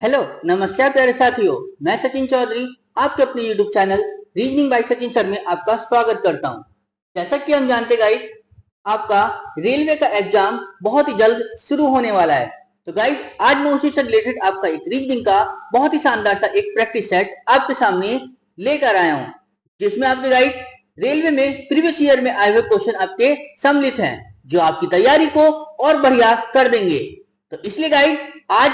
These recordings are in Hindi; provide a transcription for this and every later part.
हेलो नमस्कार प्यारे साथियों। मैं सचिन चौधरी आपके अपने YouTube channel reasoning bye Sachin sir में आपका स्वागत करता हूं। जैसा कि हम जानते गाइस, आपका रेलवे का एग्जाम बहुत ही जल्द शुरू होने वाला है। तो गाइस आज मैं उसी से रिलेटेड आपका एक रीजनिंग का बहुत ही शानदार सा एक प्रैक्टिस सेट आपके सामने लेकर आया हूँ, जिसमें आपके गाइस रेलवे में प्रीवियस ईयर में आए हुए क्वेश्चन आपके सम्मिलित हैं, जो आपकी तैयारी को और बढ़िया कर देंगे। तो इसलिए गाइस आज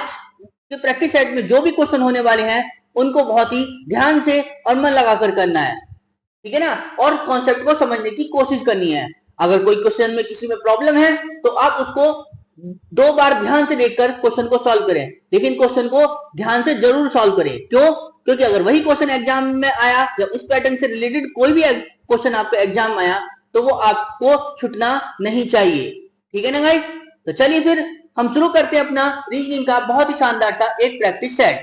के प्रैक्टिस सेट में जो भी क्वेश्चन होने वाले हैं उनको बहुत ही ध्यान से और मन लगाकर करना है, ठीक है ना। और कॉन्सेप्ट को समझने की कोशिश करनी है। अगर कोई क्वेश्चन में किसी में प्रॉब्लम है तो आप उसको 2 बार ध्यान से देखकर क्वेश्चन को सॉल्व करें, लेकिन क्वेश्चन को ध्यान से जरूर सॉल्व करें। क्यों? क्योंकि अगर वही क्वेश्चन एग्जाम में आया या उस पैटर्न से रिलेटेड कोई भी क्वेश्चन आपके एग्जाम में आया तो वो आपको छूटना नहीं चाहिए, ठीक है ना गाइस। तो चलिए फिर हम शुरू करते हैं अपना रीजनिंग का बहुत ही शानदार सा एक प्रैक्टिस सेट।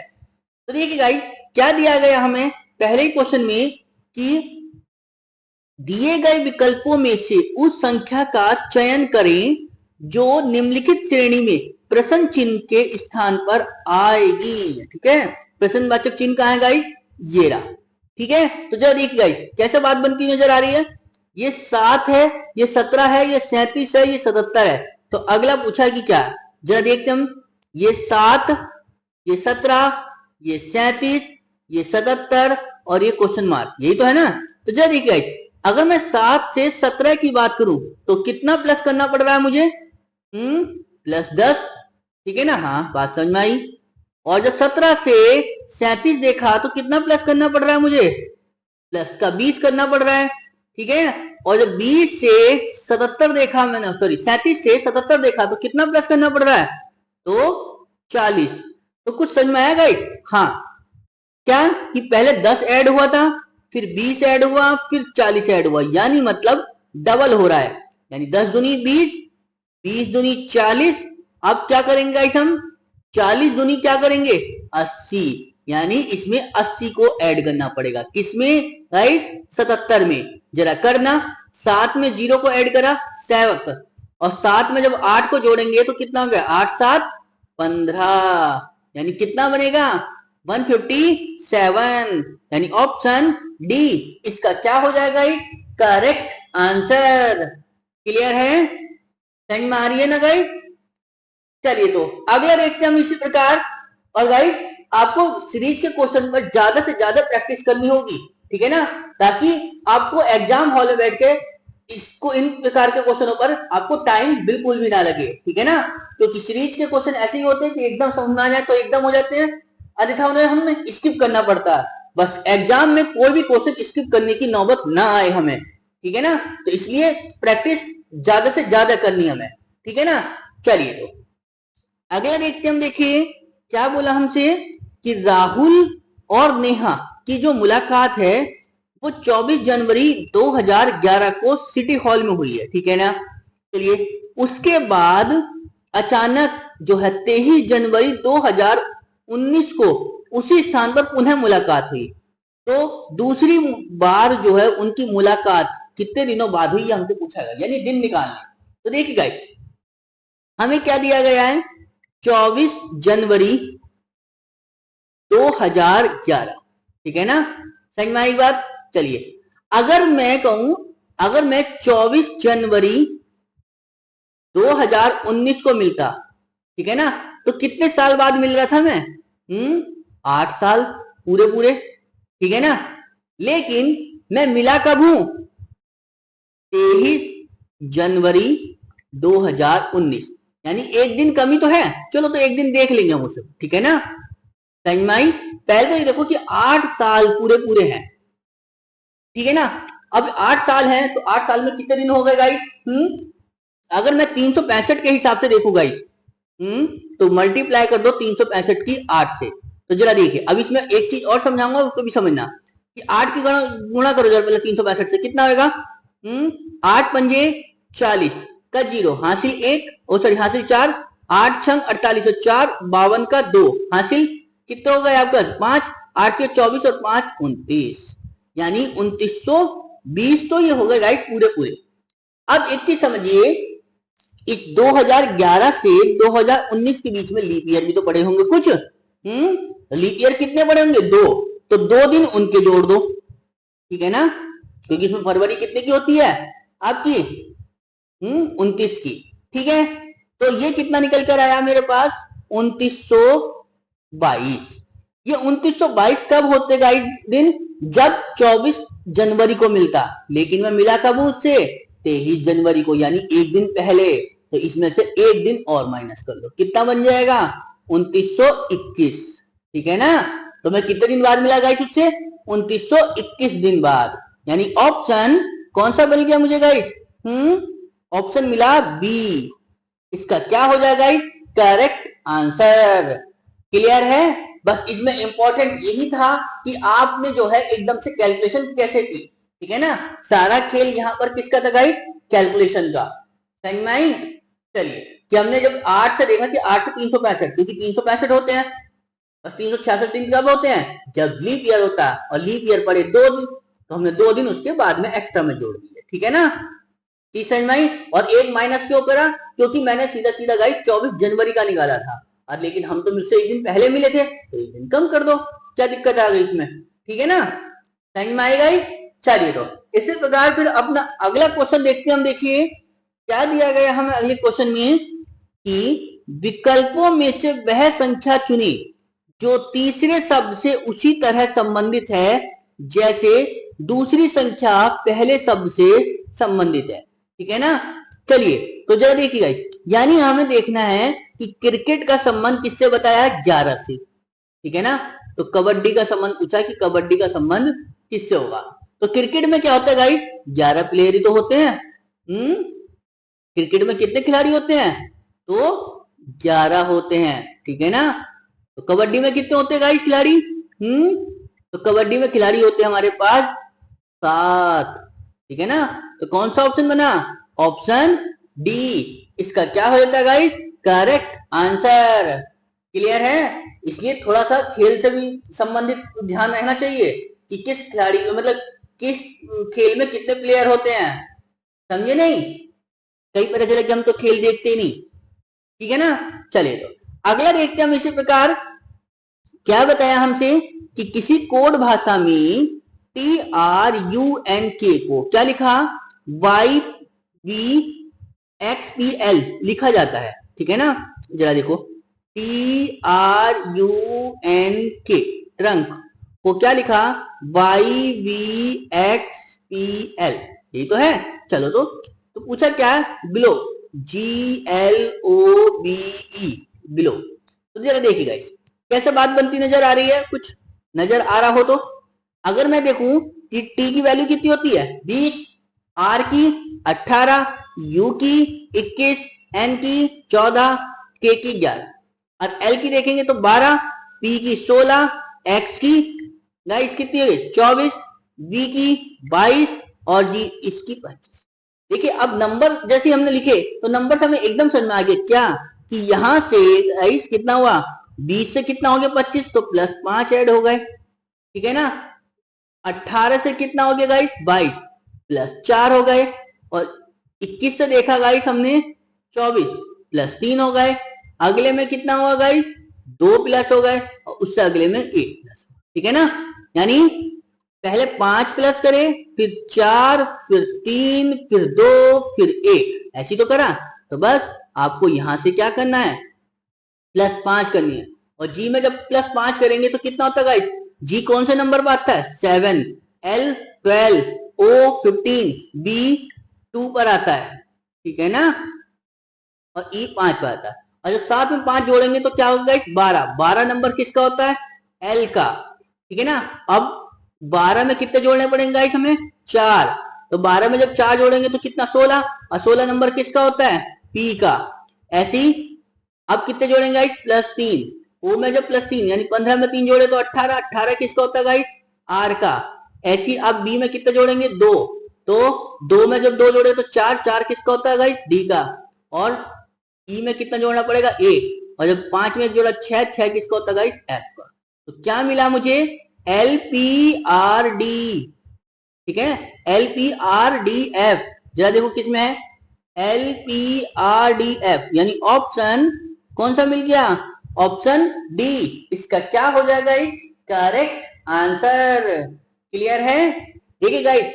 तो देखिए गाइस क्या दिया गया हमें पहले ही क्वेश्चन में कि दिए गए विकल्पों में से उस संख्या का चयन करें जो निम्नलिखित श्रेणी में प्रश्न चिन्ह के स्थान पर आएगी। ठीक है, प्रश्नवाचक चिन्ह कहाँ है गाइस? ये रहा। ठीक है, तो जरा देखिए गाइस कैसे बात बनती नजर आ रही है। ये 7 है, ये 17 है, ये 37 है, ये 77 है। तो अगला पूछा है कि क्या, जरा देखते हम। ये 7, ये 17, ये 37, ये 77 और ये क्वेश्चन मार्क, यही तो है ना। तो जरा देखिए गाइस, अगर मैं 7 से 17 की बात करूं तो कितना प्लस करना पड़ रहा है मुझे? +10, ठीक है ना। हाँ, बात समझ में आई। और जब 17 से 37 देखा तो कितना प्लस करना पड़ रहा है मुझे? प्लस का 20 करना पड़ रहा है, ठीक है। और जब 20 से 77 देखा मैंने, सॉरी 37 से 77 देखा तो कितना प्लस करना पड़ रहा है? तो 40। तो कुछ समझ में आया गाइस? हाँ, क्या कि पहले 10 ऐड हुआ था, फिर 20 ऐड हुआ, फिर 40 ऐड हुआ, यानी मतलब डबल हो रहा है। यानी 10 दूनी 20, 20 दूनी 40। अब क्या करेंगे गाइस हम? 40 दूनी क्या करेंगे? 80, यानी इसमें 80 को ऐड करना पड़ेगा। किसमें गाइस? 77 में। जरा करना, 7 में 0 को ऐड करा 7, और 7 में जब 8 को जोड़ेंगे तो कितना हो गया? 8 7 15, यानी कितना बनेगा? 157, यानी ऑप्शन डी इसका क्या हो जाएगा? इस करेक्ट आंसर। क्लियर है? समझ में आ रही है ना गाइस? चलिए तो अगला देखते हैं हम इसी प्रकार। और गाइस आपको सीरीज के क्वेश्चन पर ज्यादा से ज्यादा प्रैक्टिस करनी होगी, ठीक है ना, ताकि आपको एग्जाम हॉल में बैठ के इसको इन प्रकार के क्वेश्चनों पर आपको टाइम बिल्कुल भी ना लगे, ठीक है ना। क्योंकि सीरीज के क्वेश्चन ऐसे ही होते हैं कि एकदम समझ में आ जाए तो एकदम हो जाते हैं, अन्यथा उन्हें हमें स्किप करना पड़ता है। बस एग्जाम में कोई भी क्वेश्चन स्किप करने की नौबत ना आए हमें, ठीक है ना। तो इसलिए प्रैक्टिस ज्यादा से ज्यादा करनी हमें, ठीक है ना। चलिए तो अगला देखते हम। देखिए क्या बोला हमसे कि राहुल और नेहा की जो मुलाकात है वो 24 जनवरी 2011 को सिटी हॉल में हुई है, ठीक है ना। चलिए, उसके बाद अचानक जो है 23 जनवरी 2019 को उसी स्थान पर पुनः मुलाकात हुई। तो दूसरी बार जो है उनकी मुलाकात कितने दिनों बाद हुई, ये हमसे पूछा गया, यानी दिन निकालना। तो देखिए गाइस हमें क्या दिया गया है? 24 जनवरी 2011, ठीक है ना। समझ में आई बात? चलिए, अगर मैं कहूं, अगर मैं 24 जनवरी 2019 को मिलता, ठीक है ना, तो कितने साल बाद मिल रहा था मैं? 8 साल पूरे पूरे, ठीक है ना। लेकिन मैं मिला कब हूं? 23 जनवरी 2019, यानी एक दिन कमी तो है। चलो तो एक दिन देख लेंगे हम उसे, ठीक है ना। समझ में आई? पहले तो ये देखो कि 8 साल पूरे पूरे हैं, ठीक है ना। अब 8 साल हैं तो 8 साल में कितने दिन हो गए गाइस? अगर मैं 365 के हिसाब से देखूं गाइस, तो मल्टीप्लाई कर दो 365 की 8 से। तो जरा देखिए, अब इसमें एक चीज और समझाऊंगा, उसको भी समझना कि 8 की गुणा करो जरा पहले 365 से, कितना होगा? 8 पंजे 40 का 0 हासिल 1, ओ सॉरी हासिल 4, 8 छंग 48 और 4 52 का 2 हासिल कितना हो गया आपका? 5, 8 के 24 और 5 29, यानी 2920 तो ये हो गए गाइस पूरे पूरे। अब एक चीज समझिए, इस 2011 से 2019 के बीच में लीप ईयर भी तो पड़े होंगे कुछ, लीप ईयर कितने पड़े होंगे? 2, तो 2 दिन उनके जोड़ दो, ठीक है ना, क्योंकि इसमें फरवरी कितने की होती है आपकी? 29 की, ठीक है। तो ये कितना निकल कर आया मेरे पास? 2922। ये 2922 कब होते गाइस दिन? जब 24 जनवरी को मिलता, लेकिन मैं मिला कब उससे? 23 जनवरी को, यानी एक दिन पहले। तो इसमें से एक दिन और माइनस कर लो, कितना बन जाएगा? 2921, ठीक है ना। तो मैं कितने दिन बाद मिला गाइस उससे? 2921 दिन बाद, यानी ऑप्शन कौन सा मिल गया मुझे गाइस? ऑप्शन मिला बी, इसका क्या हो जाएगा गाइस? Correct answer. क्लियर है? बस इसमें इंपॉर्टेंट यही था कि आपने जो है एकदम से कैलकुलेशन कैसे की, ठीक है ना। सारा खेल यहाँ पर किसका था गाइस? कैलकुलेशन का। समझ में आई? चलिए, कि हमने जब 8 से देखा कि 8 से 365, क्योंकि 365 होते हैं, बस 366 दिन कब होते हैं? जब लीप ईयर होता है, और लीप ईयर पड़े 2 दिन, तो हमने 2 दिन उसके बाद में एक्स्ट्रा में जोड़ दिए, ठीक है ना। चीज समझ में आई? और एक माइनस क्यों करा? क्योंकि मैंने सीधा सीधा गाइस 24 जनवरी का निकाला था, और लेकिन हम तो मुझसे एक दिन पहले मिले थे, तो एक दिन कम कर दो, क्या दिक्कत आ गई इसमें? ठीक है ना, समझ में आई गाइस? चलिए, तो इसी प्रकार फिर अपना अगला क्वेश्चन देखते हैं हम। देखिए क्या दिया गया हमें अगले क्वेश्चन में, कि विकल्पों में से वह संख्या चुनी जो तीसरे शब्द से उसी तरह संबंधित है जैसे दूसरी संख्या पहले शब्द से संबंधित है, ठीक है ना। चलिए, तो जरा देखिए गाइस, यानी हमें देखना है कि क्रिकेट का संबंध किससे बताया? 11 से, ठीक है ना। तो कबड्डी का संबंध पूछा कि कबड्डी का संबंध किससे होगा? तो क्रिकेट में क्या होता है गाइस? 11 प्लेयर ही तो होते हैं। क्रिकेट में कितने खिलाड़ी होते हैं? तो 11 होते हैं, ठीक है ना। तो कबड्डी में कितने होते हैं गाइस खिलाड़ी? तो कबड्डी में खिलाड़ी होते हैं हमारे पास 7, ठीक है ना। तो कौन सा ऑप्शन बना? ऑप्शन डी, इसका क्या हो जाता है गाइस? Correct answer. क्लियर है? इसलिए थोड़ा सा खेल से भी संबंधित ध्यान रखना चाहिए कि किस खिलाड़ी में, मतलब किस खेल में कितने प्लेयर होते हैं, समझे नहीं? कई पता चला कि हम तो खेल देखते ही नहीं, ठीक है ना। चलिए, तो अगला देखते हैं हम। इसी प्रकार क्या बताया हमसे कि किसी कोड भाषा में TRUNK को क्या लिखा? YVXPL लिखा जाता है, ठीक है ना। जरा देखो, TRUNK ट्रंक को क्या लिखा? YVXPL, यही तो है। चलो, तो पूछा क्या? Below, GLOBE, below. तो जरा देखिए गाइस, कैसे बात बनती नजर आ रही है? कुछ नजर आ रहा हो तो। अगर मैं देखूं कि टी की वैल्यू कितनी होती है? 20, आर की 18, यू की 21, एन की 14, के की 11, और एल की देखेंगे तो 12, पी की 16, एक्स की गाइस कितनी होगी? 24, बी की 22, और जी इसकी 25। देखिए, अब नंबर जैसे हमने लिखे तो नंबर से हमें एकदम समझ में आ गया क्या, कि यहां से गाइस कितना हुआ? 20 से कितना हो गया? 25, तो +5 ऐड हो गए, ठीक है ना। 18 से कितना हो गया गाइस? 22, +4 हो गए, और 21 से देखा गाइस हमने 24, +3 हो गए। अगले में कितना हुआ गाइस? 2 प्लस हो गए, और उससे अगले में 1 प्लस, ठीक है ना। यानी पहले 5 प्लस करे, फिर 4, फिर 3, फिर 2, फिर 1, ऐसी तो करा। तो बस आपको यहां से क्या करना है? +5 करनी है। और जी में जब +5 करेंगे तो कितना होता है गाइस? जी कौन से नंबर पर आता है? 7, एल 12, ओ 15, बी 2 पर आता है, ठीक है ना, और ई 5 पर आता है। और जब साथ में 5 जोड़ेंगे तो क्या होगा गाइस? 12, 12 नंबर किसका होता है? एल का, ठीक है ना। अब 12 में कितने जोड़ने पड़ेंगे गाइस हमें? 4, तो 12 में जब 4 जोड़ेंगे तो कितना? 16, और 16 नंबर किसका होता है? पी का। ऐसी अब कितने जोड़ेंगे गाइस? +3, ओ में जब +3, यानी 15 में 3 जोड़े तो 18, 18 किसका होता है गाइस? आर का। ऐसी अब बी में कितने जोड़ेंगे? 2, तो 2 में जब 2 जोड़े तो 4, 4 किसका होता है गाइस? डी का। और ई में कितना जोड़ना पड़ेगा? 1, और जब 5 में जोड़ा 6, 6 किसका होता है गाइस? एफ का। तो क्या मिला मुझे? LPRD, ठीक है, LPRDF। जरा देखो किसमें है? LPRDF, यानी ऑप्शन कौन सा मिल गया? ऑप्शन डी इसका क्या हो जाएगा इस करेक्ट आंसर। क्लियर है? देखिए गाइस,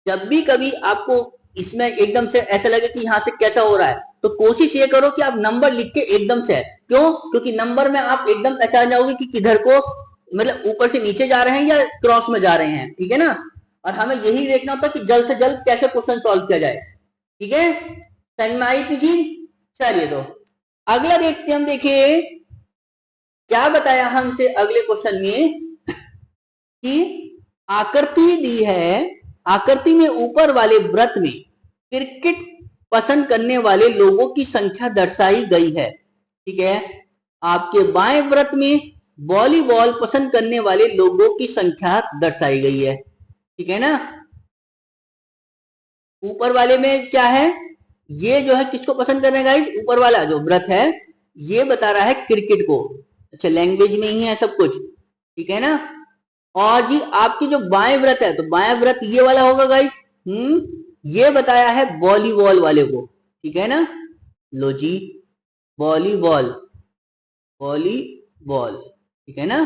जब भी कभी आपको इसमें एकदम से ऐसा लगे कि यहां से कैसा हो रहा है, तो कोशिश ये करो कि आप नंबर लिख के एकदम से, क्यों? क्योंकि नंबर में आप एकदम पहचान जाओगे कि किधर को, मतलब ऊपर से नीचे जा रहे हैं या क्रॉस में जा रहे हैं, ठीक है ना। और हमें यही देखना होता है कि जल्द से जल्द कैसे क्वेश्चन सॉल्व किया जाए, ठीक है। समझ में आई थी चीज? चलिए तो अगला देखते हैं हम। देखिए क्या बताया हमसे अगले क्वेश्चन में कि आकृति दी है, आकृति में ऊपर वाले वृत्त में क्रिकेट पसंद करने वाले लोगों की संख्या दर्शाई गई है, ठीक है। आपके बाएं वृत्त में वॉलीबॉल पसंद करने वाले लोगों की संख्या दर्शाई गई है, ठीक है ना। ऊपर वाले में क्या है, ये जो है किसको पसंद कर रहे हैं गाइस? ऊपर वाला जो वृत्त है ये बता रहा है क्रिकेट को। अच्छा, लैंग्वेज में ही है सब कुछ, ठीक है ना। और जी आपकी जो बाएं व्रत है, तो बाएं व्रत ये वाला होगा गाइस। ये बताया है वॉलीबॉल वाले को, ठीक है ना। लो जी, वॉलीबॉल, वॉलीबॉल, ठीक है ना।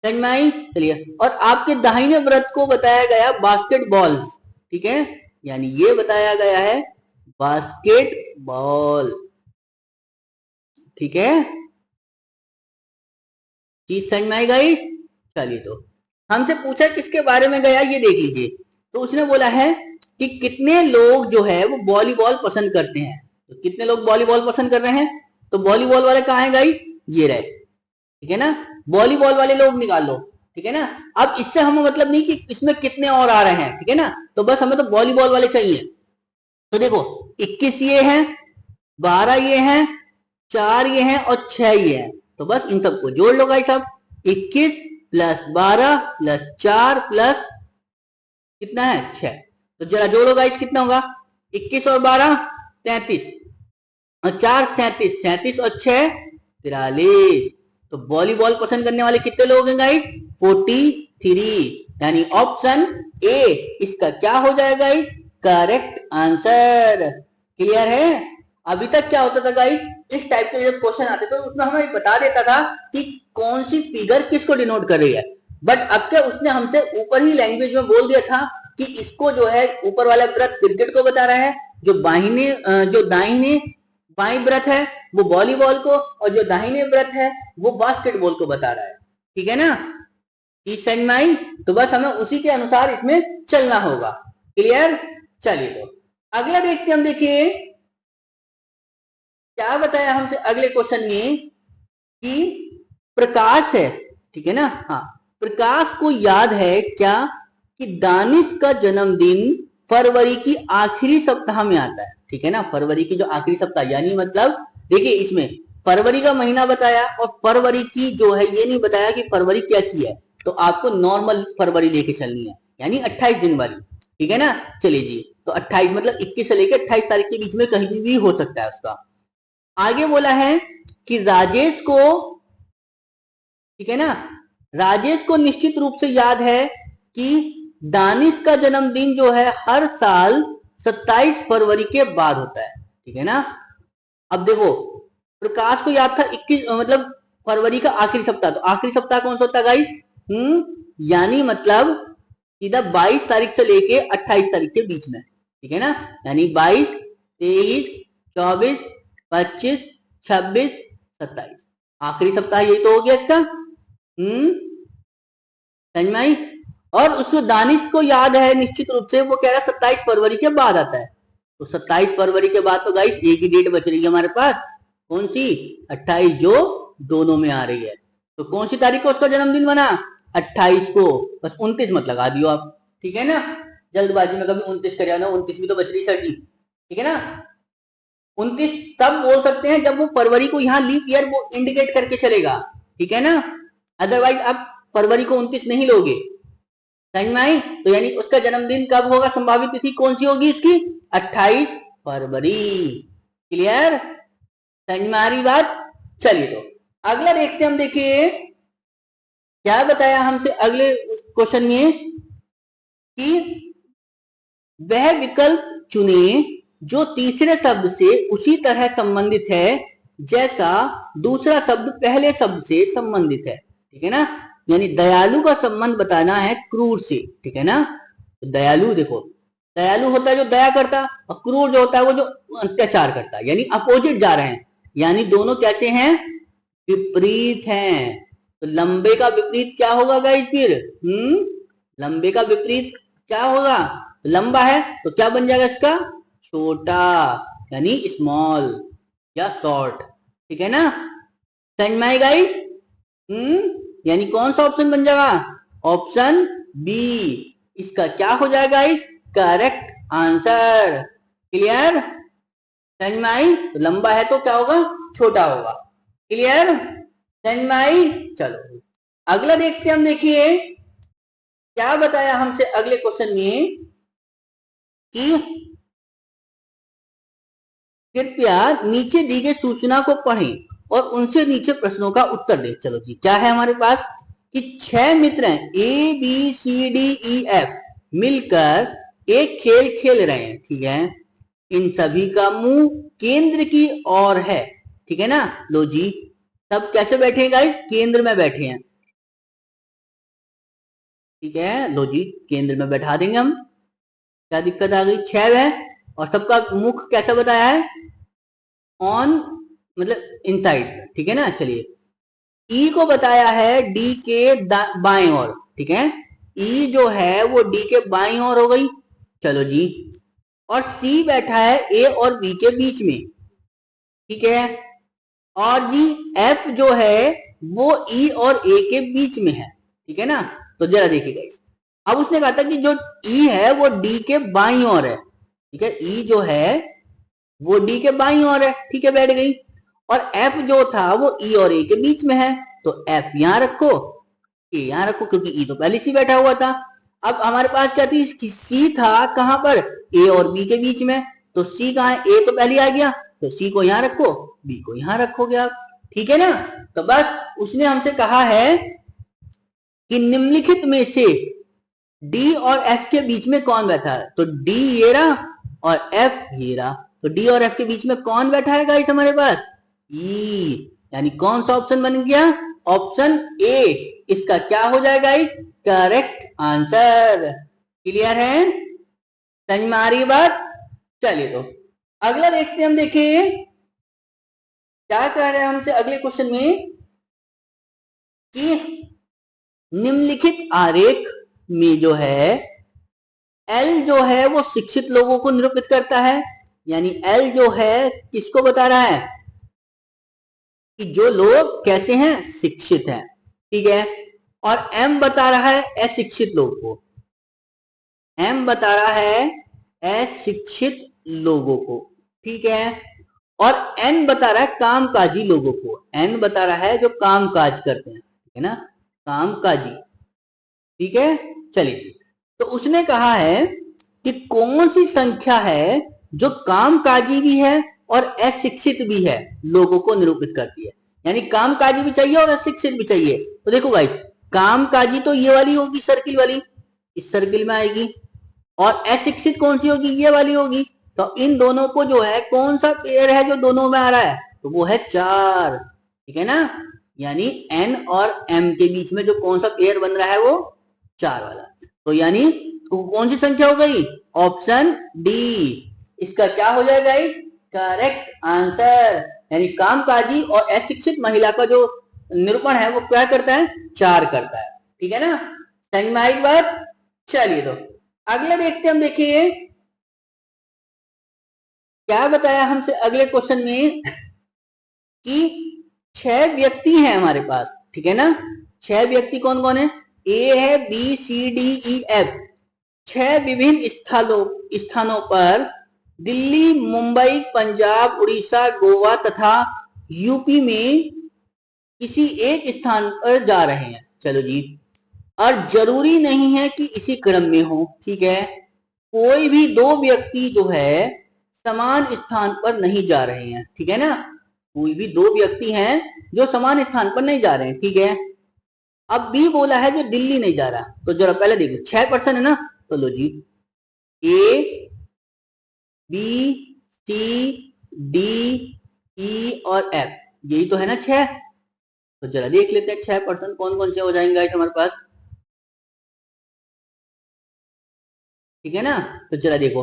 समझ में आई? चलिए, और आपके दाहिने व्रत को बताया गया बास्केटबॉल, ठीक है, यानी ये बताया गया है बास्केटबॉल, ठीक है। चीज समझ में आई गाइस? चलिए तो हमसे पूछा किसके बारे में गया, ये देख लीजिए। तो उसने बोला है कि कितने लोग जो है वो वॉलीबॉल पसंद करते हैं। तो कितने लोग वॉलीबॉल पसंद कर रहे हैं, तो वॉलीबॉल वाले कहाँ हैं गाइस? ये रहे, ठीक है ना। वॉलीबॉल वाले लोग निकाल लो, ठीक है ना। अब इससे हमें मतलब नहीं कि इसमें कितने और आ रहे हैं, ठीक है ना। तो बस हमें तो वॉलीबॉल वाले चाहिए। तो देखो 21 ये हैं, 12 ये हैं, 4 ये हैं और 6 ये हैं। तो बस इन सबको जोड़ लो गाइस साहब। 21 प्लस 12 प्लस 4 प्लस कितना है 6। तो जरा जोड़ो गाइस, कितना होगा? 21 और 12 33 और 4 37, 37 और 6 43। तो वॉलीबॉल पसंद करने वाले कितने लोग हैं गाइस? 43। यानी ऑप्शन ए इसका क्या हो जाएगा इस करेक्ट आंसर। क्लियर है? अभी तक क्या होता था गाइस, इस टाइप के जब क्वेश्चन आते थे उसमें हमें बता देता था कि कौन सी फिगर किसको डिनोट कर रही है। बट अब क्या उसने हमसे ऊपर ही लैंग्वेज में बोल दिया था कि इसको जो है ऊपर वाला व्रत क्रिकेट को बता रहा है, जो दाहिने बाई व्रत है वो वॉलीबॉल को, और जो दाहिने व्रत है वो बास्केटबॉल को बता रहा है, ठीक है ना। इस समझ में आई? तो बस हमें उसी के अनुसार इसमें चलना होगा। क्लियर? चलिए तो अगला देखते हैं हम। देखिए क्या बताया हमसे अगले क्वेश्चन में कि प्रकाश है, ठीक है ना। हाँ, प्रकाश को याद है क्या कि दानिश का जन्मदिन फरवरी की आखिरी सप्ताह में आता है, ठीक है ना। फरवरी की जो आखिरी सप्ताह, यानी मतलब देखिए इसमें फरवरी का महीना बताया और फरवरी की जो है ये नहीं बताया कि फरवरी कैसी है। तो आपको नॉर्मल फरवरी लेके चलनी है, यानी 28 दिन वाली, ठीक है ना। चलिए जी, तो 28 मतलब 21 से लेकर 28 तारीख के बीच में कहीं भी हो सकता है उसका। आगे बोला है कि राजेश को, ठीक है ना, राजेश को निश्चित रूप से याद है कि दानिश का जन्मदिन जो है हर साल 27 फरवरी के बाद होता है, ठीक है ना। अब देखो प्रकाश को याद था 21 मतलब फरवरी का आखिरी सप्ताह, तो आखिरी सप्ताह कौन सा होता है गाइस? यानी मतलब सीधा 22 तारीख से लेके 28 तारीख के बीच में, ठीक है ना। यानी 22, 23, 24, 25, 26, 27 आखिरी सप्ताह यही तो हो गया इसका। समझ में आई? और उसको दानिश को याद है निश्चित रूप से, वो कह रहा है 27 फरवरी के बाद आता है। तो 27 फरवरी के बाद तो गाइस एक ही डेट बच रही है हमारे पास, कौन सी? 28, जो दोनों में आ रही है। तो कौन सी तारीख को उसका जन्मदिन बना? 28 को। बस 29 मत लगा दियो आप, ठीक है ना। जल्दबाजी में कभी 29 कर जाना, 29 भी तो बच रही सर, ठीक है ना। 29 तब बोल सकते हैं जब वो फरवरी को यहाँ लीप ईयर वो इंडिकेट करके चलेगा, ठीक है ना। अदरवाइज आप फरवरी को 29 नहीं लोगे। समझ में आई? तो यानी उसका जन्मदिन कब होगा, संभावित तिथि कौन सी होगी उसकी? 28 फरवरी। क्लियर? समझ में आ रही बात? चलिए तो अगला देखते हैं हम। देखिए क्या बताया हमसे अगले क्वेश्चन में कि वह विकल्प चुने जो तीसरे शब्द से उसी तरह संबंधित है जैसा दूसरा शब्द पहले शब्द से संबंधित है, ठीक है ना। यानी दयालु का संबंध बताना है क्रूर से, ठीक है ना। तो दयालु देखो, दयालु होता है जो दया करता, और क्रूर जो होता है वो जो अत्याचार करता है, यानी अपोजिट जा रहे हैं, यानी दोनों कैसे हैं, विपरीत हैं। तो लंबे का विपरीत क्या होगा गाइस फिर, लंबे का विपरीत क्या होगा, लंबा है तो क्या बन जाएगा इसका, छोटा, यानी स्मॉल या शॉर्ट, ठीक है ना। समझ में आई गाइस, यानी कौन सा ऑप्शन बन जाएगा, ऑप्शन बी इसका क्या हो जाएगा इस करेक्ट आंसर। क्लियर, समझ में आई। तो लंबा है तो क्या होगा, छोटा होगा। क्लियर, समझ में आई। चलो अगला देखते हैं हम। देखिए क्या बताया हमसे अगले क्वेश्चन में कि कृपया नीचे दी गई सूचना को पढ़ें और उनसे नीचे प्रश्नों का उत्तर दें। चलो जी, क्या है हमारे पास कि 6 मित्र हैं A B C D E F मिलकर एक खेल खेल रहे हैं, ठीक है। इन सभी का मुंह केंद्र की ओर है, ठीक है ना। लो जी, सब कैसे बैठे हैं गाइस, केंद्र में बैठे हैं, ठीक है। लो जी, केंद्र में बैठा देंगे हम, क्या दिक्कत आ गई, 6 है और सबका मुख कैसा बताया है, ऑन मतलब इनसाइड, ठीक है ना। चलिए ई को बताया है डी के बाएं ओर, ठीक है। ई जो है वो डी के बाएं ओर हो गई। चलो जी, और सी बैठा है ए और बी के बीच में, ठीक है। और जी एफ जो है वो ई और ए के बीच में है, ठीक है ना। तो जरा देखिएगा इस, अब उसने कहा था कि जो ई है वो डी के बाईं ओर है, ठीक है। ई जो है वो डी के बाईं ओर है, ठीक है, बैठ गई। और एफ जो था वो ई और ए के बीच में है, तो एफ यहां रखो, ए यहां रखो, क्योंकि ई तो पहले सी बैठा हुआ था। अब हमारे पास क्या थी, सी था कहां पर, ए और बी के बीच में, तो सी कहां है, ए तो पहले आ गया, तो सी को यहां रखो, बी को यहां रखोगे आप, ठीक है ना। तो बस उसने हमसे कहा है कि निम्नलिखित में से डी और एफ के बीच में कौन बैठा है, तो डी ये रहा और एफ ये रहा, तो डी और एफ के बीच में कौन बैठा है गाइस हमारे पास, ई, यानी कौन सा ऑप्शन बन गया, ऑप्शन ए इसका क्या हो जाएगा इस करेक्ट आंसर। क्लियर है, समझ में आ रही बात। चलिए तो अगला देखते हैं हम। देखिए क्या कह रहे हैं हमसे अगले क्वेश्चन में कि निम्नलिखित आरेख में जो है एल जो है वो शिक्षित लोगों को निरूपित करता है, यानी एल जो है किसको बता रहा है कि जो लोग कैसे हैं, शिक्षित हैं, ठीक है। और एम बता रहा है अशिक्षित लोग को, एम बता रहा है अशिक्षित लोगों को, ठीक है। और एन बता रहा है कामकाजी लोगों को, एन बता रहा है जो कामकाज करते हैं, ठीक है ना, कामकाजी, ठीक है। चलिए तो उसने कहा है कि कौन सी संख्या है जो कामकाजी भी है और अशिक्षित भी है, लोगों को निरूपित करती है, यानी कामकाजी भी चाहिए और अशिक्षित भी चाहिए। तो देखो गाइस, कामकाजी तो ये वाली होगी, सर्किल वाली इस सर्किल में आएगी, और अशिक्षित कौन सी होगी, ये वाली होगी। तो इन दोनों को जो है कौन सा पेयर है जो दोनों में आ रहा है, तो वो है 4, ठीक है ना। यानी एन और एम के बीच में जो कौन सा पेयर बन रहा है वो 4 वाला, तो यानी कौन सी संख्या हो गई, ऑप्शन डी इसका क्या हो जाएगा इस करेक्ट आंसर। यानी कामकाजी और अशिक्षित महिला का जो निरूपण है वो क्या करता है, 4 करता है, ठीक है ना। समझ में आई बात। चलिए तो अगले देखते हैं हम। देखिए क्या बताया हमसे अगले क्वेश्चन में कि 6 व्यक्ति हैं हमारे पास, ठीक है ना। 6 व्यक्ति कौन कौन है, ए है B C D E F, 6 विभिन्न स्थानों पर दिल्ली, मुंबई, पंजाब, उड़ीसा, गोवा तथा यूपी में किसी एक स्थान पर जा रहे हैं। चलो जी, और जरूरी नहीं है कि इसी क्रम में हो, ठीक है। कोई भी 2 व्यक्ति जो है समान स्थान पर नहीं जा रहे हैं, ठीक है ना। कोई भी 2 व्यक्ति हैं जो समान स्थान पर नहीं जा रहे हैं, ठीक है। अब बी बोला है जो दिल्ली नहीं जा रहा, तो जरा पहले देखो 6 पर्सन है ना, तो लो जी, ए बी सी डी ई और एफ, यही तो है ना 6। तो जरा देख लेते हैं 6% कौन कौन से हो जाएंगे गाइस हमारे पास। ठीक है ना, तो जरा देखो,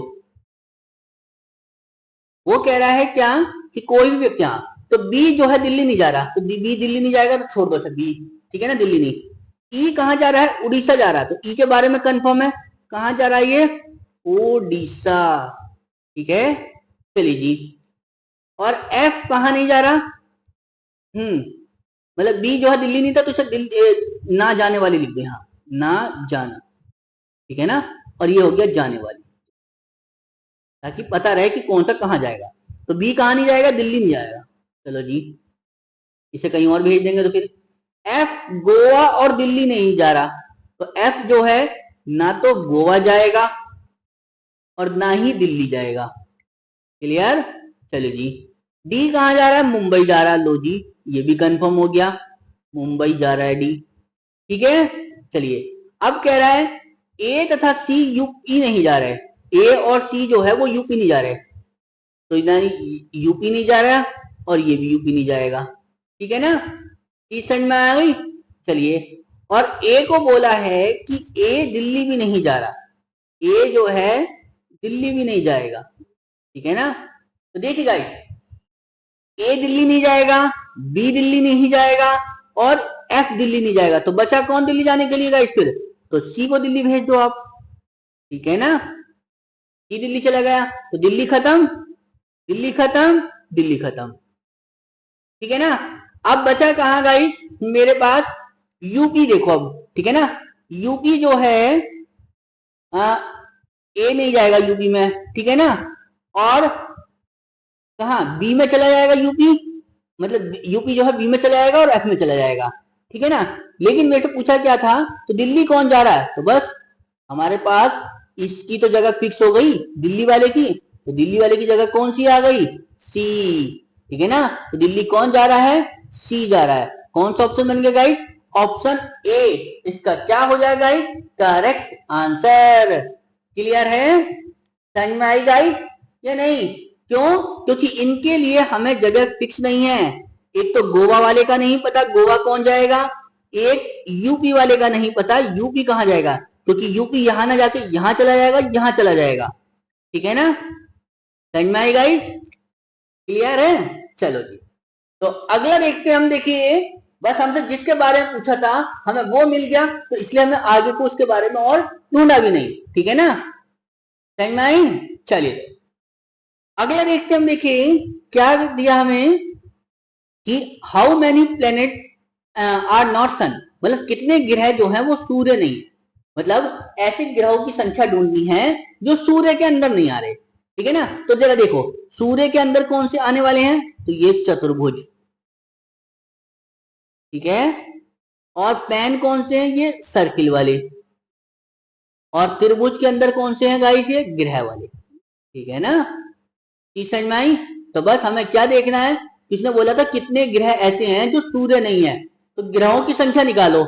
वो कह रहा है क्या कि कोई भी व्यक्ति, हाँ तो बी जो है दिल्ली नहीं जा रहा, तो बी दिल्ली नहीं जाएगा तो छोड़ दो सब बी। ठीक है ना, दिल्ली नहीं। ई कहाँ जा रहा है, उड़ीसा जा रहा है, तो ई के बारे में कंफर्म है, कहाँ जा रहा है ये, ओडिशा। ठीक है, चलिए जी। और एफ कहाँ नहीं जा रहा, मतलब बी जो है दिल्ली नहीं था तो इसे ना जाने वाली लिख दे, हाँ ना जाना। ठीक है ना, और ये हो गया जाने वाली, ताकि पता रहे कि कौन सा कहाँ जाएगा। तो बी कहाँ नहीं जाएगा, दिल्ली नहीं जाएगा। चलो जी, इसे कहीं और भेज देंगे। तो फिर एफ गोवा और दिल्ली नहीं जा रहा, तो एफ जो है ना तो गोवा जाएगा और ना ही दिल्ली जाएगा। क्लियर, चलो जी। डी कहाँ जा रहा है, मुंबई जा रहा है, लो जी ये भी कंफर्म हो गया, मुंबई जा रहा है डी। ठीक है, चलिए अब कह रहा है ए तथा सी यूपी नहीं जा रहे, ए और सी जो है वो यूपी नहीं जा रहे, तो यूपी नहीं जा रहा और ये भी यूपी नहीं जाएगा। ठीक है ना, ये समझ में आ गई। चलिए, और ए को बोला है कि ए दिल्ली भी नहीं जा रहा, ए जो है दिल्ली भी नहीं जाएगा। ठीक है ना, तो देखिए गाइस, ए दिल्ली नहीं जाएगा, बी दिल्ली नहीं जाएगा और एफ दिल्ली नहीं जाएगा, तो बचा कौन दिल्ली जाने के लिए गाइस, फिर तो सी को दिल्ली भेज दो आप। ठीक है ना, सी दिल्ली चला गया तो दिल्ली खत्म, दिल्ली खत्म, दिल्ली खत्म। ठीक है ना, अब बचा कहां गाइस मेरे पास, यूपी देखो अब। ठीक है ना, यूपी जो है ए नहीं जाएगा यूपी में। ठीक है ना, और कहा बी में चला जाएगा यूपी, मतलब यूपी जो है बी में चला जाएगा और एफ में चला जाएगा। ठीक है ना, लेकिन मेरे से पूछा क्या था, तो दिल्ली कौन जा रहा है, तो बस हमारे पास इसकी तो जगह फिक्स हो गई दिल्ली वाले की, तो दिल्ली वाले की जगह कौन सी आ गई, सी। ठीक है ना, तो दिल्ली कौन जा रहा है, सी जा रहा है। कौन सा ऑप्शन बन गया गाइस, ऑप्शन ए इसका क्या हो जाएगा गाइस, करेक्ट आंसर। क्लियर है, समझ में आई गाइस या नहीं, क्यों, क्योंकि इनके लिए हमें जगह फिक्स नहीं है। एक तो गोवा वाले का नहीं पता गोवा कौन जाएगा, एक यूपी वाले का नहीं पता यूपी कहां जाएगा, क्योंकि यूपी यहां ना जाके यहां चला जाएगा, यहां चला जाएगा। ठीक है ना, समझ में आई गाइस, क्लियर है। चलो जी, तो अगला देखते हैं हम। देखिए, बस हमसे जिसके बारे में पूछा था हमें वो मिल गया, तो इसलिए हमने आगे को उसके बारे में और ढूंढा भी नहीं। ठीक है ना, समझ में आई। चलिए, तो अगला देखते हैं हम। देखिए क्या दिया हमें कि how many planet are not sun, मतलब कितने ग्रह जो हैं वो सूर्य नहीं है, मतलब ऐसे ग्रहों की संख्या ढूंढनी है जो सूर्य के अंदर नहीं आ रहे। ठीक है ना, तो जरा देखो सूर्य के अंदर कौन से आने वाले हैं, तो ये चतुर्भुज। ठीक है, और पैन कौन से हैं, ये सर्किल वाले, और त्रिभुज के अंदर कौन से हैं गाइस, ये ग्रह वाले। ठीक है ना, की समझ में आई। तो बस हमें क्या देखना है, किसने बोला था कितने ग्रह ऐसे हैं जो सूर्य नहीं है, तो ग्रहों की संख्या निकालो।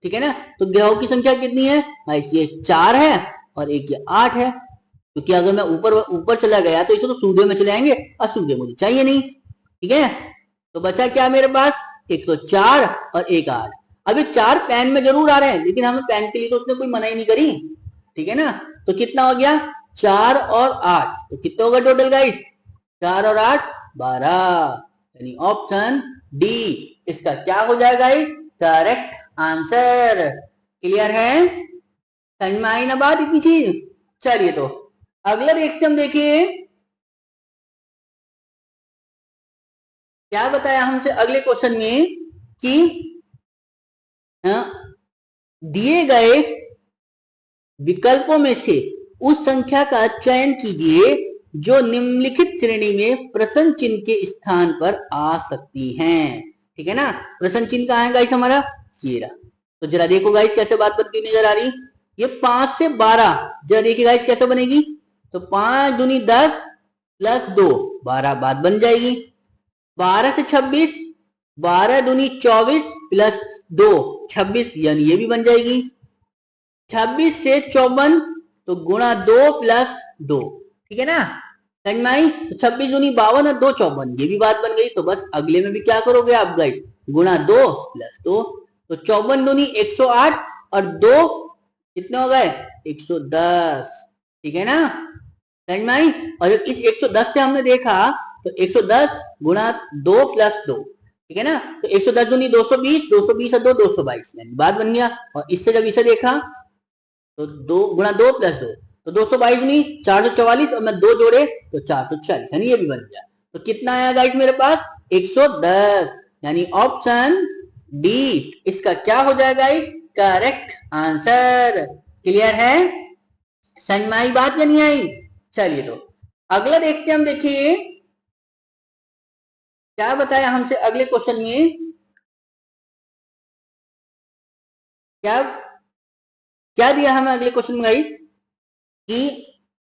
ठीक है ना, तो ग्रहों की संख्या कितनी है गाइस, ये 4 है और एक ये 8 है, क्योंकि अगर मैं ऊपर ऊपर चला गया तो इसे तो सूर्य में चले आएंगे और सूर्य मुझे चाहिए नहीं। ठीक है, तो बचा क्या मेरे पास, एक तो 4 और एक 8। अभी 4 पेन में जरूर आ रहे हैं, लेकिन हमें पेन के लिए तो उसने कोई मना ही नहीं करी। ठीक है ना, तो कितना हो गया, 4 और 8, तो कितना होगा टोटल गाइस, 4 और 8 12, यानी ऑप्शन डी इसका क्या हो जाएगा गाइस, करेक्ट आंसर। क्लियर है, समझ में आई ना बात इतनी चीज। चलिए, तो अगला देखते हम। देखिए क्या बताया हमसे अगले क्वेश्चन में कि दिए गए विकल्पों में से उस संख्या का चयन कीजिए जो निम्नलिखित श्रेणी में प्रश्न चिन्ह के स्थान पर आ सकती हैं। ठीक है ना, प्रश्न चिन्ह कहाँ है गाइस हमारा, ये रहा। तो जरा देखो गाइस कैसे बात बनती नजर आ रही, ये 5 से 12, जरा देखिए गाइस कैसे बनेगी, तो 5 दूनी 10 प्लस 2 12 बात बन जाएगी। 12 से 26, 12 दूनी 24 प्लस 2 26, यानी ये भी बन जाएगी। 26 से 54, तो गुणा 2 प्लस 2। ठीक है ना, समझ में आई? तो 26 दूनी 52 और 2 54, ये भी बात बन गई। तो बस अगले में भी क्या करोगे आप गाइस, गुणा 2 प्लस 2। तो 54 दूनी 108 और 2 कितने हो गए, 110। ठीक है ना, समझ में आई? और जब इस 110 से हमने देखा तो 110 गुणा 2 प्लस 2, ठीक है ना। तो 110 दूनी 220, 220 और 2 222, यानी बात बन गया। और इससे जब इसे देखा तो 2 गुणा 2 प्लस 2, तो 222 दूनी 444 और मैं 2 जोड़े तो 446, यानी ये भी बन गया। तो कितना आया गाइस मेरे पास, 110, यानी ऑप्शन डी इसका क्या हो जाएगा गाइस, करेक्ट आंसर। क्लियर है, समझ में आई बात या नहीं आई? चलिए तो अगला देखते हैं हम। देखिए क्या बताया हमसे अगले क्वेश्चन में, क्या क्या दिया हमें अगले क्वेश्चन में गाइस, कि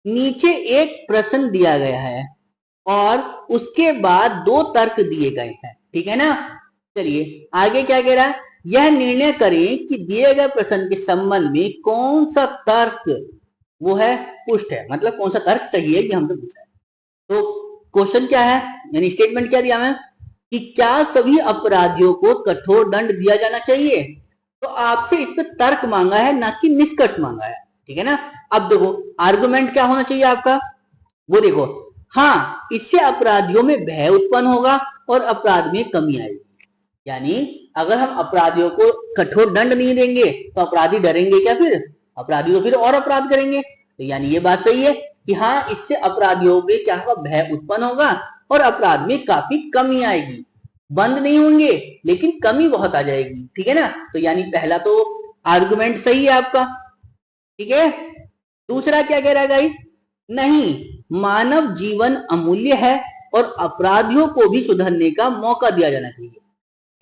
नीचे एक प्रश्न दिया गया है और उसके बाद 2 तर्क दिए गए हैं, ठीक है ना। चलिए आगे क्या कह रहा है, यह निर्णय करें कि दिए गए प्रश्न के संबंध में कौन सा तर्क वो है पुष्ट है, मतलब कौन सा तर्क सही है, ये हमसे पूछा है। तो क्वेश्चन क्या है, यानी स्टेटमेंट क्या दिया हमें, कि क्या सभी अपराधियों को कठोर दंड दिया जाना चाहिए। तो आपसे इस पे तर्क मांगा है, ना कि निष्कर्ष मांगा है, ठीक है ना। अब देखो आर्गुमेंट क्या होना चाहिए आपका, वो देखो, हाँ इससे अपराधियों में भय उत्पन्न होगा और अपराध में कमी आएगी। यानी अगर हम अपराधियों को कठोर दंड नहीं देंगे तो अपराधी डरेंगे क्या, फिर अपराधी तो फिर और अपराध करेंगे। तो यानी ये बात सही है कि हाँ इससे अपराधियों में क्या होगा, भय उत्पन्न होगा और अपराध में काफी कमी आएगी। बंद नहीं होंगे लेकिन कमी बहुत आ जाएगी, ठीक है ना। तो यानी पहला तो आर्गुमेंट सही है आपका, ठीक है। दूसरा क्या कह रहा है गाइस, नहीं मानव जीवन अमूल्य है और अपराधियों को भी सुधरने का मौका दिया जाना चाहिए,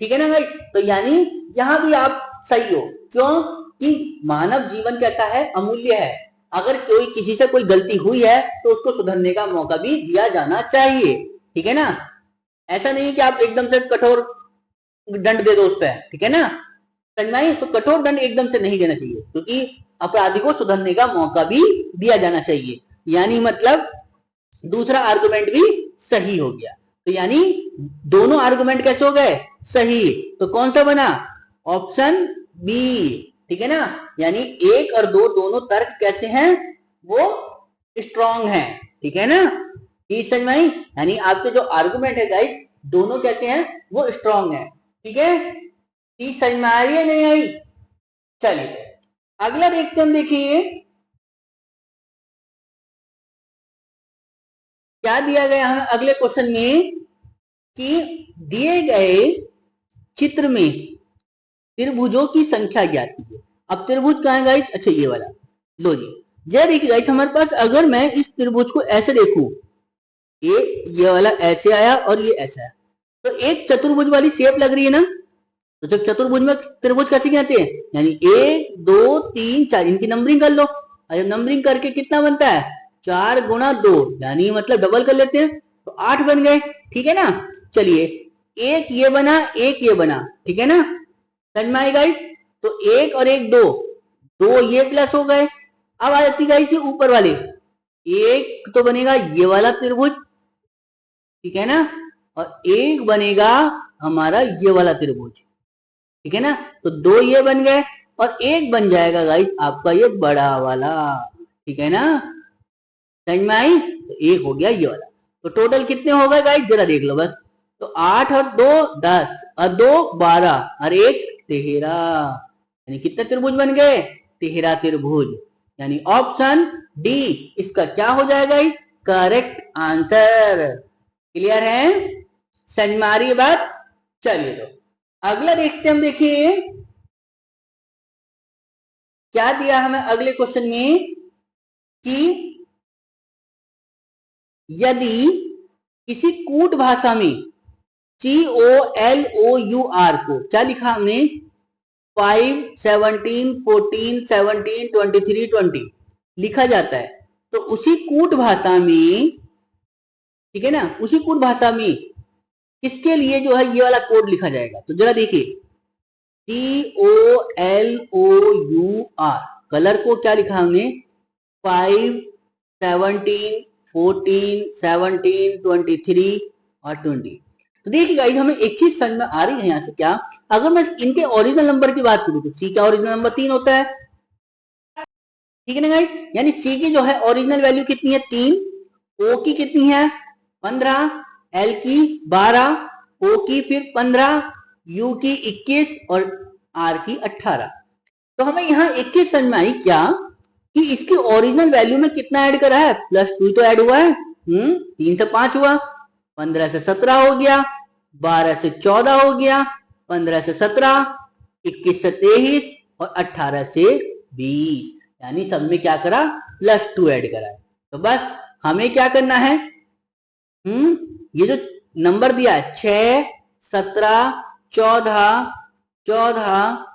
ठीक है ना गाइस। तो यानी यहां भी आप सही हो, क्यों कि मानव जीवन कैसा है, अमूल्य है। अगर कोई किसी से कोई गलती हुई है तो उसको सुधरने का मौका भी दिया जाना चाहिए, ठीक है ना। ऐसा नहीं कि आप एकदम से कठोर दंड दे दो उस पर, ठीक है ना। समझ में आई? तो कठोर दंड एकदम से नहीं देना चाहिए, क्योंकि अपराधी को सुधरने का मौका भी दिया जाना चाहिए। यानी मतलब दूसरा आर्गुमेंट भी सही हो गया। तो यानी दोनों आर्गुमेंट कैसे हो गए, सही। तो कौन सा बना, ऑप्शन बी, ठीक है ना। यानी 1 और 2 दोनों तर्क कैसे हैं, वो स्ट्रॉन्ग हैं, ठीक है ना। चीज समझ में आई? यानी आपके जो आर्गुमेंट है गाइस, दोनों कैसे हैं, वो स्ट्रॉन्ग है, ठीक है। चीज समझ में आ रही है नहीं आई? चलिए तो अगला देखते हम। देखिए क्या दिया गया हमें अगले क्वेश्चन में, कि दिए गए चित्र में त्रिभुजों की संख्या ज्ञात कीजिए। अब त्रिभुज कहां है गाइस, अच्छा ये वाला, लो जी। ये देखिए गाइस हमारे पास, अगर मैं इस त्रिभुज को ऐसे देखूं, ये वाला ऐसे आया और ये ऐसा है, तो एक चतुर्भुज वाली शेप लग रही है ना। तो जब चतुर्भुज में त्रिभुज कैसे कहते हैं, यानी 1 2 3 4, इनकी नंबरिंग कर लो। और नंबरिंग करके कितना बनता है, 4 गुणा 2, यानी मतलब डबल कर लेते हैं तो 8 बन गए, ठीक है ना। चलिए एक ये बना, एक ये बना, ठीक है ना, समझ में आई गाइस। तो 1 और 1 2, 2 ये प्लस हो गए। अब आ जाती गाइस ये ऊपर वाले, एक तो बनेगा ये वाला त्रिभुज, ठीक है ना, और एक बनेगा हमारा ये वाला त्रिभुज, ठीक है ना। तो 2 ये बन गए और एक बन जाएगा गाइस आपका ये बड़ा वाला, ठीक है ना, समझ में आई। तो एक हो गया ये वाला। तो टोटल कितने हो गए गाइस, जरा देख लो बस। तो 8 और 2 10 और 2 12 और 1 13, यानी कितने त्रिभुज बन गए, 13 त्रिभुज। यानी ऑप्शन डी इसका क्या हो जाएगा इस करेक्ट आंसर। क्लियर है, समझ में आ रही है बात? चलिए तो अगला देखते हम। देखिए क्या दिया हमें अगले क्वेश्चन में, कि यदि किसी कूट भाषा में COLOUR को क्या लिखा हमने, 5 17 14 17 23 20 लिखा जाता है, तो उसी कूट भाषा में, ठीक है ना, उसी कूट भाषा में किसके लिए जो है ये वाला कोड लिखा जाएगा। तो जरा देखिए COLOUR, कलर को क्या लिखा हमने, 5 17 14, 17, 23 और 20। तो देखिए गाइस, हमें एक चीज समझ में आ रही है यहाँ से क्या, अगर मैं इनके ओरिजिनल नंबर की बात करूँ तो सी का ओरिजिनल नंबर 3 होता है, ठीक है ना गाइस। यानी सी की जो है ओरिजिनल वैल्यू कितनी है 3, ओ की कितनी है 15, एल की 12, ओ की फिर 15, यू की 21 और आर की 18। तो हमें यहाँ एक चीज समझ में आई क्या, कि इसकी ओरिजिनल वैल्यू में कितना ऐड करा है, +2 तो ऐड हुआ है। 3 से 5 हुआ, 15 से 17 हो गया, 12 से 14 हो गया, 15 से 17, 21 से 23 और 18 से 20। यानी सब में क्या करा, +2 ऐड करा है। तो बस हमें क्या करना है, ये जो नंबर दिया है 6, 17, 14,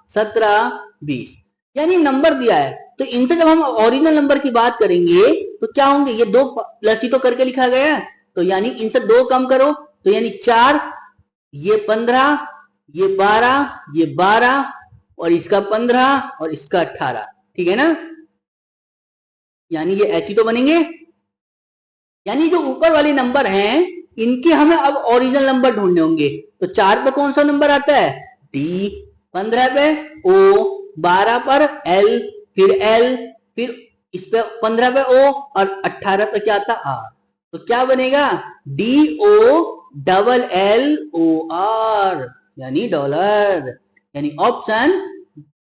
17, 20, यानी नंबर दिया है, तो इनसे जब हम ओरिजिनल नंबर की बात करेंगे तो क्या होंगे, ये दो प्लस ही तो करके लिखा गया है, तो यानी इनसे 2 कम करो तो यानी 4, ये 15, ये 12, ये 12 और इसका 15 और इसका 18, ठीक है ना। यानी ये ऐसी तो बनेंगे। यानी जो ऊपर वाले नंबर हैं इनके हमें अब ओरिजिनल नंबर ढूंढने होंगे। तो 4 पे कौन सा नंबर आता है, डी, 15 पे ओ, 12 पर एल, फिर एल, फिर इस पे 15 पे ओ और 18 पे क्या आता आर। तो क्या बनेगा, D O double L O R, यानी डॉलर। यानी ऑप्शन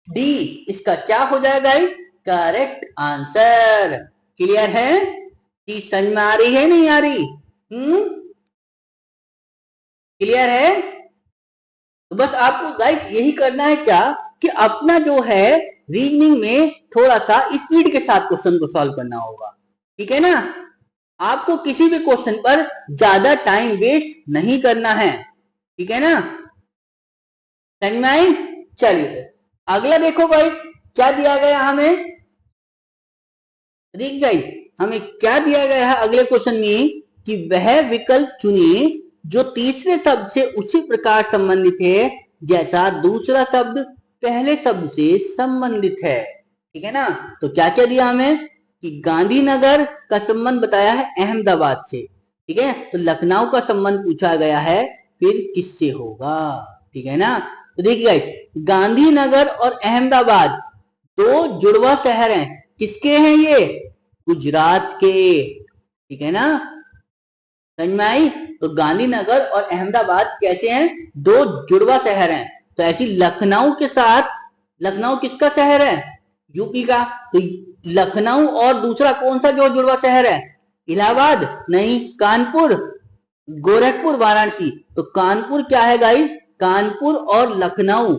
डी इसका क्या हो जाएगा इस करेक्ट आंसर। क्लियर है, कि समझ में आ रही है नहीं आ रही, क्लियर है। तो बस आपको गाइस यही करना है क्या, कि अपना जो है रीजनिंग में थोड़ा सा स्पीड के साथ क्वेश्चन को सॉल्व करना होगा, ठीक है ना। आपको किसी भी क्वेश्चन पर ज्यादा टाइम वेस्ट नहीं करना है, ठीक है ना, समझ में आई। चलिए अगला देखो गाइस, क्या दिया गया हमें, देख गाइस हमें क्या दिया गया है अगले क्वेश्चन में, कि वह विकल्प चुनिए जो तीसरे शब्द से उसी प्रकार संबंधित है जैसा दूसरा शब्द पहले शब्द से संबंधित है, ठीक है ना। तो क्या क्या दिया हमें, कि गांधीनगर का संबंध बताया है अहमदाबाद से, ठीक है, तो लखनऊ का संबंध पूछा गया है, फिर किससे होगा, ठीक है ना। तो देखिए गाइस, गांधीनगर और अहमदाबाद दो जुड़वा शहर हैं, किसके हैं ये, गुजरात के, ठीक है ना, समझ में आई। तो गांधीनगर और अहमदाबाद कैसे हैं, दो जुड़वा शहर हैं। तो ऐसी लखनऊ के साथ, लखनऊ किसका शहर है, यूपी का, तो लखनऊ और दूसरा कौन सा जो जुड़वा शहर है, इलाहाबाद नहीं, कानपुर, गोरखपुर, वाराणसी। तो कानपुर क्या है गाइस, कानपुर और लखनऊ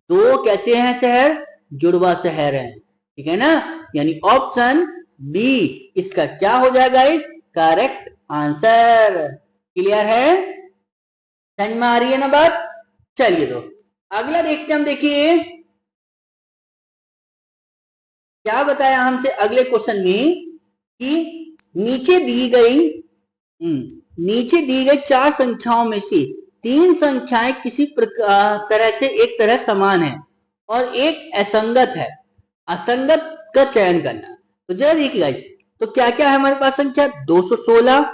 दो कैसे हैं शहर, जुड़वा शहर हैं, ठीक है ना। यानी ऑप्शन बी इसका क्या हो जाएगा इस करेक्ट आंसर। क्लियर है, समझ में आ रही है ना बात। चलिए तो अगला देखते हैं हम, देखिए क्या बताया हमसे अगले क्वेश्चन में, कि नीचे दी गई 4 संख्याओं में से 3 संख्याएं किसी तरह से एक तरह समान है और एक असंगत है, असंगत का चयन करना। तो जरा देखिए गाइस, तो क्या क्या है हमारे पास संख्या, 216,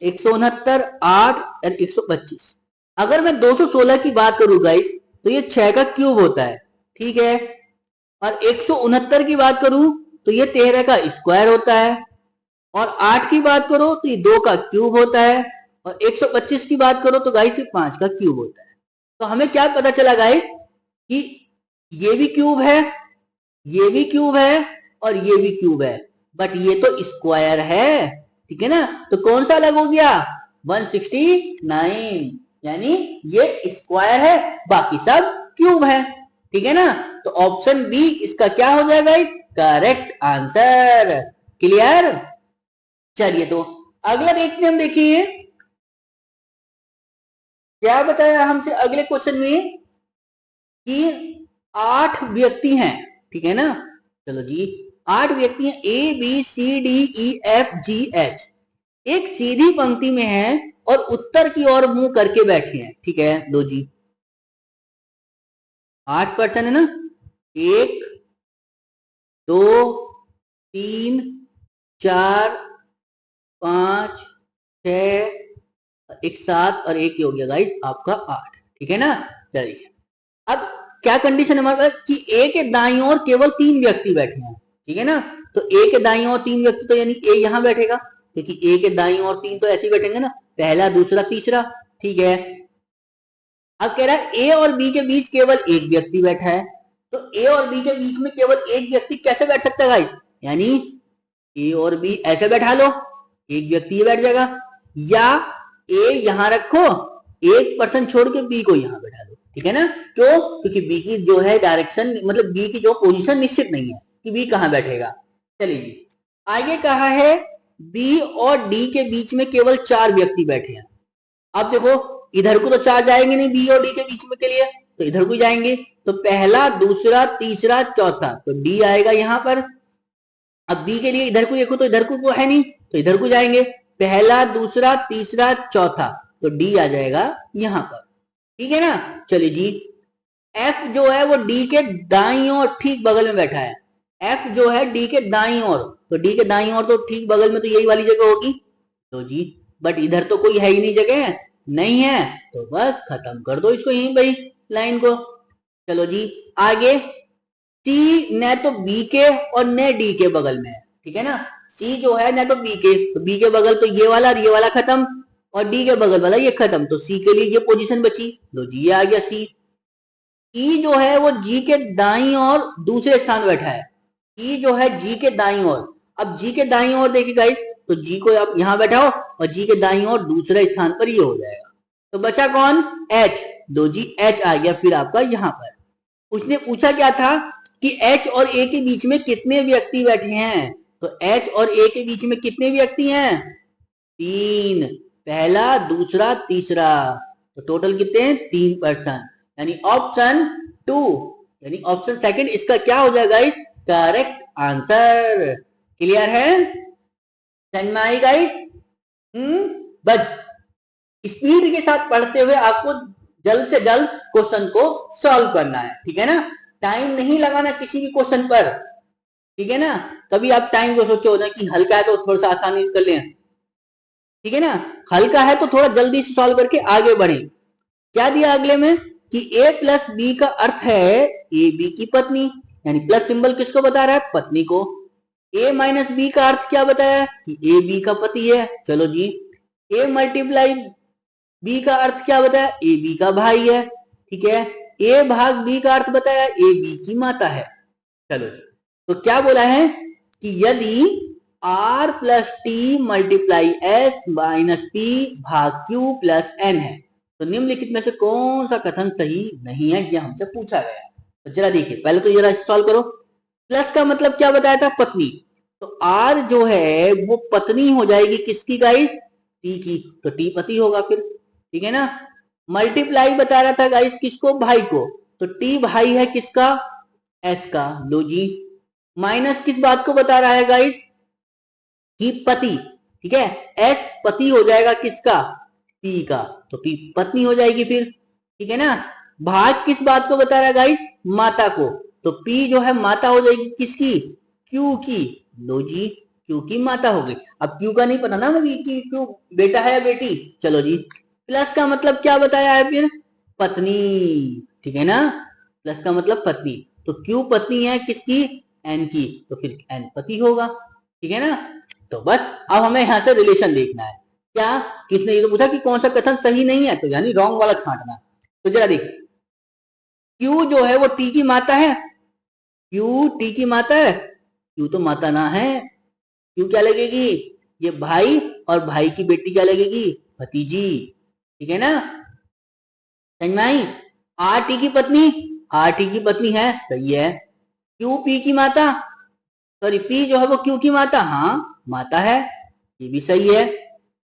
169, 8 और 125। अगर मैं 216 की बात करूं गाइस, तो ये 6 का क्यूब होता है, ठीक है। और 169 की बात करूं तो ये 13 का स्क्वायर होता है। और 8 की बात करो तो ये 2 का क्यूब होता है। और 125 की बात करो तो गाइस ये 5 का क्यूब होता है। तो हमें क्या पता चला गाइस, कि ये भी क्यूब है, ये भी क्यूब है और ये भी क्यूब है, बट ये तो स्क्वायर है, ठीक है ना। तो कौन सा अलग हो गया, 169, यानी ये स्क्वायर है, बाकी सब क्यूब है, ठीक है ना। तो ऑप्शन बी इसका क्या हो जाएगा इस करेक्ट आंसर। क्लियर, चलिए तो अगला देखते हैं हम, देखिए क्या बताया हमसे अगले क्वेश्चन में, कि 8 व्यक्ति हैं, ठीक है ना। चलो जी, 8 व्यक्ति हैं, A B C D E F G H, एक सीधी पंक्ति में है और उत्तर की ओर मुंह करके बैठे हैं, ठीक है। लो जी 8 पर्सन है ना, 1 2 3 4 5 6 एक 7 और एक हो गया गाइस आपका 8। ठीक है ना। चलिए अब क्या कंडीशन हमारे पास कि ए के दाईं ओर केवल 3 व्यक्ति बैठे हैं। ठीक है ना। तो ए के दाईं ओर 3 व्यक्ति तो यानी ए यहां बैठेगा, क्योंकि ए के दाईं ओर 3 तो ऐसे ही बैठेंगे ना, पहला दूसरा तीसरा। ठीक है। अब कह रहा है ए और बी के बीच केवल एक व्यक्ति बैठा है, तो ए और बी के बीच में केवल एक व्यक्ति कैसे बैठ सकता है गाइस, यानी ए और बी ऐसे बैठा लो, एक व्यक्ति ये बैठ जाएगा, या ए यहां रखो, एक पर्सन छोड़ के बी को यहां बैठा दो। ठीक है ना। क्यों? क्योंकि बी की जो है डायरेक्शन, मतलब बी की जो पोजीशन निश्चित नहीं है कि बी कहां बैठेगा। चलिए आगे कहा है बी और डी के बीच में केवल 4 व्यक्ति बैठे हैं। अब देखो इधर को तो 4 जाएंगे नहीं बी और डी के बीच में के लिए, तो इधर को जाएंगे, तो पहला दूसरा तीसरा चौथा, तो डी आएगा यहां पर। अब बी के लिए इधर को देखो तो इधर को है नहीं, तो इधर को जाएंगे, पहला दूसरा तीसरा चौथा, तो डी आ जाएगा यहां पर। ठीक है ना। चलिए जी एफ जो है वो डी के दाईं ओर ठीक बगल में बैठा है। एफ जो है डी के दाईं ओर, तो डी के दाईं ओर तो ठीक बगल में तो यही वाली जगह होगी, तो जी बट इधर तो कोई है ही नहीं, जगह नहीं है, तो बस खत्म कर दो इसको यहीं भाई लाइन को। चलो जी आगे सी न तो बी के और न डी के बगल में है। ठीक है ना। सी जो है न तो बी के, तो बी के बगल तो ये वाला खत्म, और डी के बगल वाला ये खत्म, तो सी के लिए ये पोजीशन बची, लो जी ये आ गया सी। ई जो है वो जी के दाईं ओर दूसरे स्थान बैठा है। ई जो है जी के दाईं ओर, अब जी के दाईं ओर देखिए गाइस, तो जी को आप यहां बैठाओ और जी के दाईं ओर दूसरे स्थान पर ये हो जाएगा, तो बचा कौन, एच। दो जी एच आ गया फिर आपका यहां पर। उसने पूछा क्या था कि एच और ए के बीच में कितने व्यक्ति बैठे हैं, तो एच और ए के बीच में कितने व्यक्ति हैं, 3, पहला दूसरा तीसरा, तो टोटल कितने हैं, 3 पर्सन, यानी ऑप्शन 2, यानी ऑप्शन सेकंड इसका क्या हो जाएगा गाइस, करेक्ट आंसर। क्लियर है, समझ में आई गाइस। बस स्पीड के साथ पढ़ते हुए आपको जल्द से जल्द क्वेश्चन को सॉल्व करना है। ठीक है ना। टाइम नहीं लगाना किसी भी क्वेश्चन पर। ठीक है ना। कभी आप टाइम को सोचो ना कि हल्का है तो थोड़ा सा आसानी कर लें, ठीक है ना, हल्का है तो थोड़ा जल्दी से सॉल्व करके आगे बढ़े। क्या दिया अगले में कि a प्लस बी का अर्थ है ए बी की पत्नी, यानी प्लस सिंबल किसको बता रहा है, पत्नी को। a माइनस बी का अर्थ क्या बताया कि ए बी का पति है। चलो जी a मल्टीप्लाई बी का अर्थ क्या बताया, ए बी का भाई है। ठीक है। a भाग बी का अर्थ बताया ए बी की माता है। चलो जी तो क्या बोला है कि यदि r plus T multiply S minus P भाग क्यू प्लस एन है, तो निम्नलिखित में से कौन सा कथन सही नहीं है, यह हमसे पूछा गया। तो जरा देखिए पहले तो जरा सॉल्व करो। प्लस का मतलब क्या बताया था, पत्नी, तो आर जो है वो पत्नी हो जाएगी किसकी गाइस, टी की, तो टी पति होगा फिर। ठीक है ना। मल्टीप्लाई बता रहा था गाइस किसको, भाई को, तो टी भाई है किसका, एस का। लो जी माइनस किस बात को बता रहा है गाइस, कि पति। ठीक है। एस पति हो जाएगा किसका, पी का, तो पी पत्नी हो जाएगी फिर। ठीक है ना। भाग किस बात को बता रहा है गाइस, माता को, तो पी जो है माता हो जाएगी किसकी, क्यू की। लो जी क्यू की माता हो गई। अब क्यू का नहीं पता ना मुझे कि क्यू बेटा है या बेटी। चलो जी प्लस का मतलब क्या बताया है फिर, पत्नी। ठीक है ना। प्लस का मतलब पत्नी, तो क्यू पत्नी है किसकी, एन की, तो फिर एन पति होगा। ठीक है ना। तो बस अब हमें यहां से रिलेशन देखना है, क्या किसने ये तो पूछा कि कौन सा कथन सही नहीं है, तो यानी रॉन्ग वाला छांटना। तो जरा देखिए क्यू जो है वो टी की माता है, क्यू टी की माता है, क्यू तो माता ना है, क्यू क्या लगेगी, ये भाई, और भाई की बेटी क्या लगेगी, भतीजी। ठीक है ना, समझ में आई। आर टी की पत्नी, आर टी की पत्नी है, सही है। क्यू पी की माता, सॉरी पी जो है वो क्यू की माता, हाँ माता है, ये भी सही है।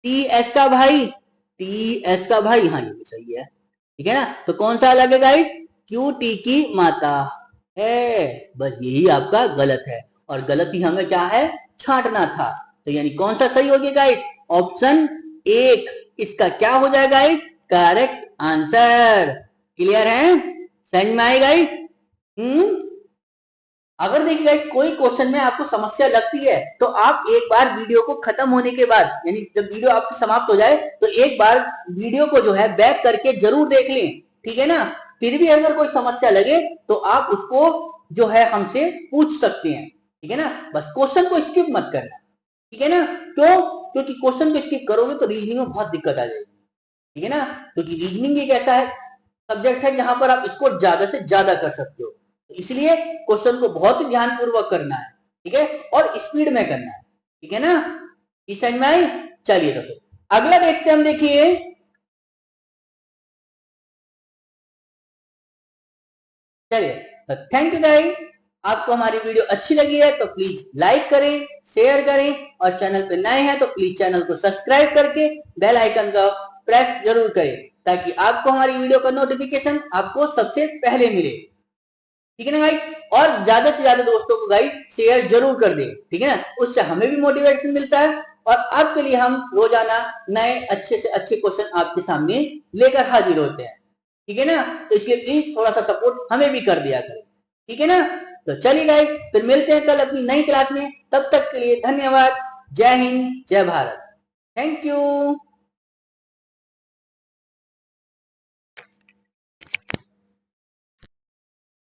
टी एस का भाई, टी एस का भाई, हाँ ये भी सही है। ठीक है ना। तो कौन सा अलग है गाइस, क्यू टी की माता है, बस यही आपका गलत है, और गलती हमें क्या है, छांटना था। तो यानी कौन सा सही हो गया गाइस, ऑप्शन 1 इसका क्या हो जाएगा गाइस, करेक्ट आंसर। क्लियर है, समझ में आए गाइस। अगर देखिए गाइस कोई क्वेश्चन में आपको समस्या लगती है तो आप एक बार वीडियो को खत्म होने के बाद, यानी जब वीडियो आपकी समाप्त हो जाए तो एक बार वीडियो को जो है बैक करके जरूर देख लें, ठीक है ना। फिर भी अगर कोई समस्या लगे तो आप उसको जो है हमसे पूछ सकते हैं, ठीक है ना। बस क्वेश्चन को स्किप मत करना, ठीक है ना। क्योंकि क्वेश्चन को स्किप करोगे तो रीजनिंग में बहुत दिक्कत आ जाएगी, ठीक है ना। क्योंकि रीजनिंग एक ऐसा है सब्जेक्ट है जहां पर आप इसको ज्यादा से ज्यादा कर सकते हो, तो इसलिए क्वेश्चन को बहुत ही ध्यान पूर्वक करना है, ठीक है, और स्पीड में करना है, ठीक है ना। इस समझ में आई? चलिए तो फिर अगला देखते हैं हम। देखिए चलिए, तो थैंक यू गाइस। आपको हमारी वीडियो अच्छी लगी है तो प्लीज लाइक करें, शेयर करें, और चैनल पे नए हैं तो प्लीज चैनल को सब्सक्राइब करके बेल आइकन का प्रेस जरूर करें, ताकि आपको हमारी वीडियो का नोटिफिकेशन आपको सबसे पहले मिले, ठीक है ना गाइस। और ज्यादा से ज्यादा दोस्तों को गाइस शेयर जरूर कर दें, ठीक है ना। उससे हमें भी मोटिवेशन मिलता है और आपके लिए हम रोजाना नए अच्छे से अच्छे क्वेश्चन आपके सामने लेकर हाजिर होते हैं, ठीक है ना। तो इसलिए प्लीज थोड़ा सा सपोर्ट हमें भी कर दिया करें, ठीक है ना। तो चलिए गाइस, फिर मिलते हैं कल अपनी नई क्लास में। तब तक के लिए धन्यवाद। जय हिंद, जय भारत। Thank you.